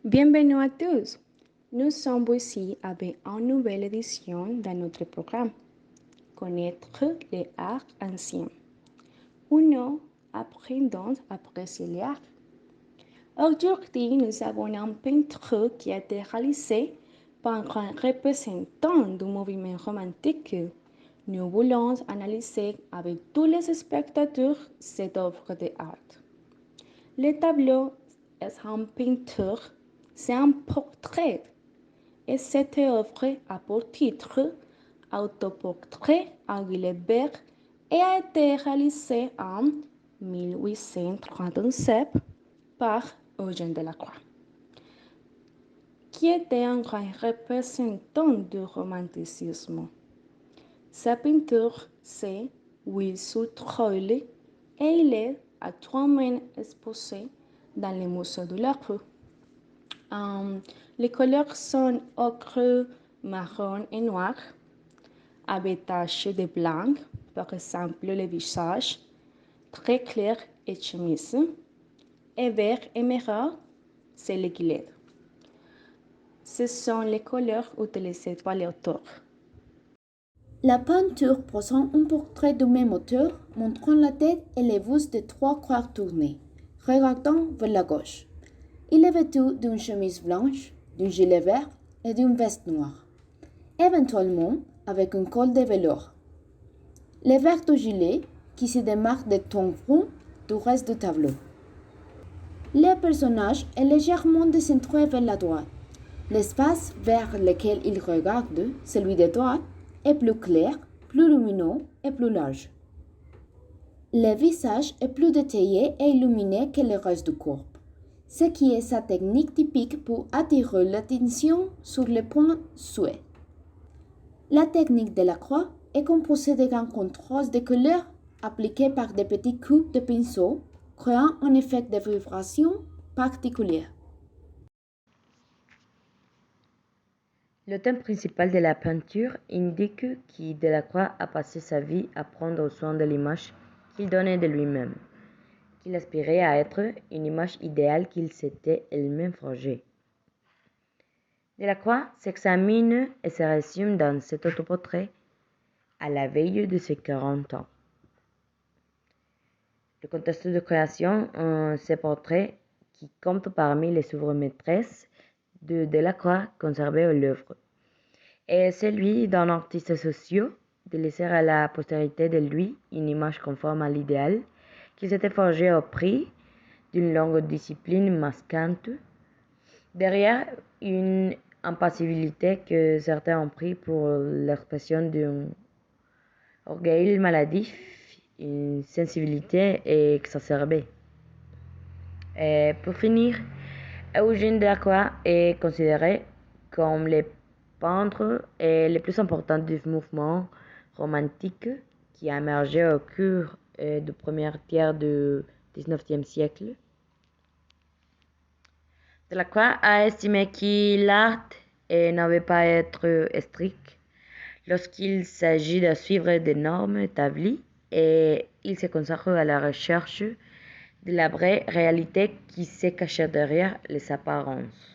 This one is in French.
Bienvenue à tous. Nous sommes ici avec une nouvelle édition de notre programme, Connaître les arts anciens. Où nous apprenons à apprécier les arts. Aujourd'hui, nous avons un peintre qui a été réalisé par un grand représentant du mouvement romantique. Nous voulons analyser avec tous les spectateurs cette œuvre d'art. Le tableau est un peinture, c'est un portrait. Et cette œuvre a pour titre Autoportrait à Guilbert et a été réalisée en 1837 par Eugène Delacroix, qui était un grand représentant du romanticisme. Sa peinture, c'est Huile sous Troille et il est actuellement exposé dans le musée de l'art. Les couleurs sont ocre, marron et noir, avec taches de blanc, par exemple le visage, très clair et chemise, et vert émeraude, c'est le gilet. Ce sont les couleurs utilisées par l'auteur. La peinture présente un portrait du même auteur montrant la tête et les bustes de trois croix tournées, regardant vers la gauche. Il est vêtu d'une chemise blanche, d'un gilet vert et d'une veste noire, éventuellement avec un col de velours. Le vert du gilet qui se démarque des tons bruns du reste du tableau. Le personnage est légèrement décentré vers la droite. L'espace vers lequel il regarde, celui de droite, est plus clair, plus lumineux et plus large. Le visage est plus détaillé et illuminé que le reste du corps, ce qui est sa technique typique pour attirer l'attention sur le point souhait. La technique de la croix est composée de grands contrastes de couleurs appliqués par des petits coups de pinceau, créant un effet de vibration particulier. Le thème principal de la peinture indique que Delacroix a passé sa vie à prendre soin de l'image qu'il donnait de lui-même, qu'il aspirait à être une image idéale qu'il s'était elle-même forgée. Delacroix s'examine et se résume dans cet autoportrait à la veille de ses 40 ans. Le contexte de création, ce portrait qui compte parmi les œuvres maîtresses de Delacroix conservées à l'œuvre, est celui d'un artiste social de laisser à la postérité de lui une image conforme à l'idéal qui s'était forgé au prix d'une longue discipline masquante, derrière une impassibilité que certains ont pris pour l'expression d'un orgueil maladif, une sensibilité exacerbée. Et pour finir, Eugène Delacroix est considéré comme le peintre le plus important du mouvement romantique qui a émergé au cours du premier tiers du XIXe siècle. Delacroix a estimé que l'art n'avait pas à être strict lorsqu'il s'agit de suivre des normes établies et il se consacre à la recherche de la vraie réalité qui se cache derrière les apparences.